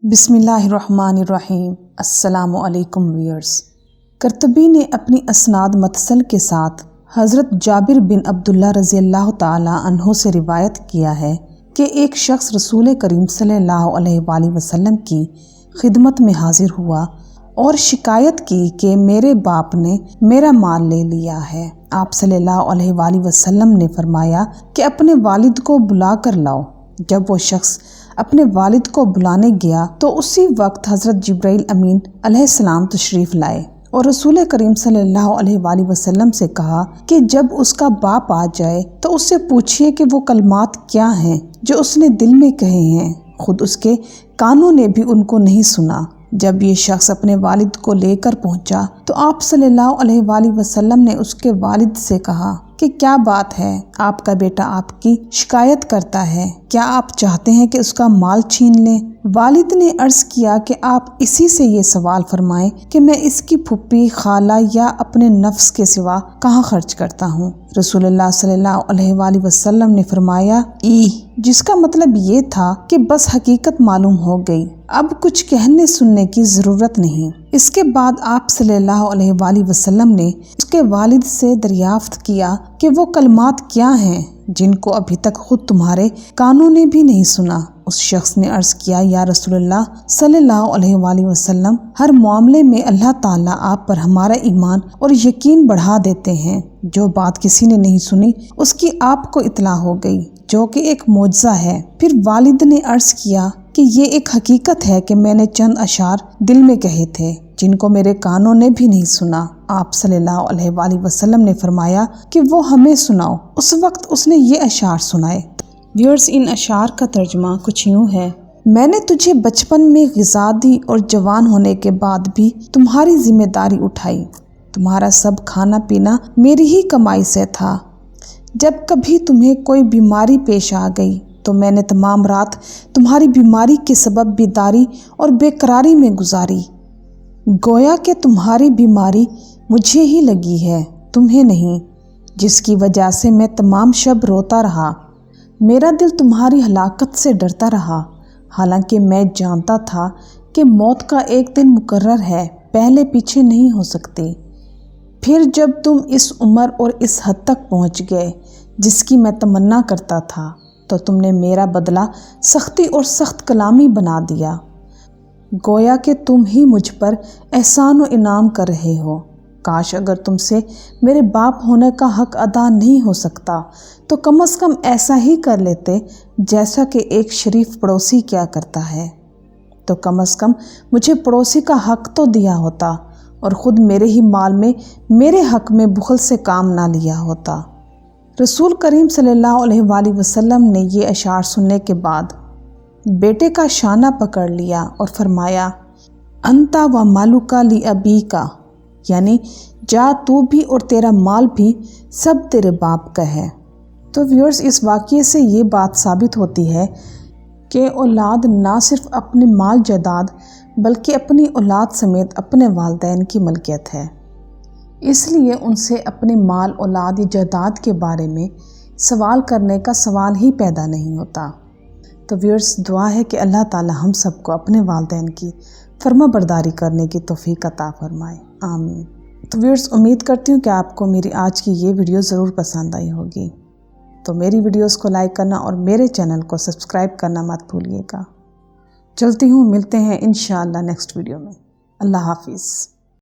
بسم اللہ الرحمن الرحیم۔ السلام علیکم ویئرز۔ قرطبی نے اپنی اسناد متصل کے ساتھ حضرت جابر بن عبداللہ رضی اللہ تعالی عنہ سے روایت کیا ہے کہ ایک شخص رسول کریم صلی اللہ علیہ وآلہ وسلم کی خدمت میں حاضر ہوا اور شکایت کی کہ میرے باپ نے میرا مال لے لیا ہے۔ آپ صلی اللہ علیہ وآلہ وسلم نے فرمایا کہ اپنے والد کو بلا کر لاؤ۔ جب وہ شخص اپنے والد کو بلانے گیا تو اسی وقت حضرت جبرائیل امین علیہ السلام تشریف لائے اور رسول کریم صلی اللہ علیہ وآلہ وسلم سے کہا کہ جب اس کا باپ آ جائے تو اس سے پوچھئے کہ وہ کلمات کیا ہیں جو اس نے دل میں کہے ہیں، خود اس کے کانوں نے بھی ان کو نہیں سنا۔ جب یہ شخص اپنے والد کو لے کر پہنچا تو آپ صلی اللہ علیہ وآلہ وسلم نے اس کے والد سے کہا کہ کیا بات ہے، آپ کا بیٹا آپ کی شکایت کرتا ہے، کیا آپ چاہتے ہیں کہ اس کا مال چھین لیں؟ والد نے عرض کیا کہ آپ اسی سے یہ سوال فرمائیں کہ میں اس کی پھپھی، خالہ یا اپنے نفس کے سوا کہاں خرچ کرتا ہوں؟ رسول اللہ صلی اللہ علیہ وآلہ وسلم نے فرمایا جس کا مطلب یہ تھا کہ بس حقیقت معلوم ہو گئی، اب کچھ کہنے سننے کی ضرورت نہیں۔ اس کے بعد آپ صلی اللہ علیہ وآلہ وسلم نے اس کے والد سے دریافت کیا کہ وہ کلمات کیا ہیں جن کو ابھی تک خود تمہارے کانوں نے بھی نہیں سنا۔ اس شخص نے عرض کیا، یا رسول اللہ صلی اللہ علیہ وآلہ وسلم، ہر معاملے میں اللہ تعالیٰ آپ پر ہمارا ایمان اور یقین بڑھا دیتے ہیں۔ جو بات کسی نے نہیں سنی اس کی آپ کو اطلاع ہو گئی، جو کہ ایک معجزہ ہے۔ پھر والد نے عرض کیا کہ یہ ایک حقیقت ہے کہ میں نے چند اشعار دل میں کہے تھے جن کو میرے کانوں نے بھی نہیں سنا۔ آپ صلی اللہ علیہ وآلہ وسلم نے فرمایا کہ وہ ہمیں سناؤ۔ اس وقت اس نے یہ اشعار سنائے۔ ویورز، ان اشعار کا ترجمہ کچھ یوں ہے: میں نے تجھے بچپن میں غذا دی اور جوان ہونے کے بعد بھی تمہاری ذمہ داری اٹھائی۔ تمہارا سب کھانا پینا میری ہی کمائی سے تھا۔ جب کبھی تمہیں کوئی بیماری پیش آ گئی تو میں نے تمام رات تمہاری بیماری کے سبب بیداری اور بے قراری میں گزاری۔ گویا کہ تمہاری بیماری مجھے ہی لگی ہے، تمہیں نہیں، جس کی وجہ سے میں تمام شب روتا رہا۔ میرا دل تمہاری ہلاکت سے ڈرتا رہا، حالانکہ میں جانتا تھا کہ موت کا ایک دن مقرر ہے، پہلے پیچھے نہیں ہو سکتی۔ پھر جب تم اس عمر اور اس حد تک پہنچ گئے جس کی میں تمنا کرتا تھا تو تم نے میرا بدلہ سختی اور سخت کلامی بنا دیا، گویا کہ تم ہی مجھ پر احسان و انعام کر رہے ہو۔ کاش اگر تم سے میرے باپ ہونے کا حق ادا نہیں ہو سکتا تو کم از کم ایسا ہی کر لیتے جیسا کہ ایک شریف پڑوسی کیا کرتا ہے، تو کم از کم مجھے پڑوسی کا حق تو دیا ہوتا اور خود میرے ہی مال میں میرے حق میں بخل سے کام نہ لیا ہوتا۔ رسول کریم صلی اللہ علیہ وآلہ وسلم نے یہ اشعار سننے کے بعد بیٹے کا شانہ پکڑ لیا اور فرمایا، انتا و مالوکا لی ابیکا، یعنی جا تو بھی اور تیرا مال بھی سب تیرے باپ کا ہے۔ تو ویورز، اس واقعے سے یہ بات ثابت ہوتی ہے کہ اولاد نہ صرف اپنے مال جائیداد بلکہ اپنی اولاد سمیت اپنے والدین کی ملکیت ہے، اس لیے ان سے اپنے مال، اولاد یا جائیداد کے بارے میں سوال کرنے کا سوال ہی پیدا نہیں ہوتا۔ تو ویورز، دعا ہے کہ اللہ تعالی ہم سب کو اپنے والدین کی فرما برداری کرنے کی توفیق عطا فرمائے، آمین۔ تو ویورز، امید کرتی ہوں کہ آپ کو میری آج کی یہ ویڈیو ضرور پسند آئی ہوگی، تو میری ویڈیوز کو لائک کرنا اور میرے چینل کو سبسکرائب کرنا مت بھولیے گا۔ چلتی ہوں، ملتے ہیں انشاءاللہ نیکسٹ ویڈیو میں۔ اللہ حافظ۔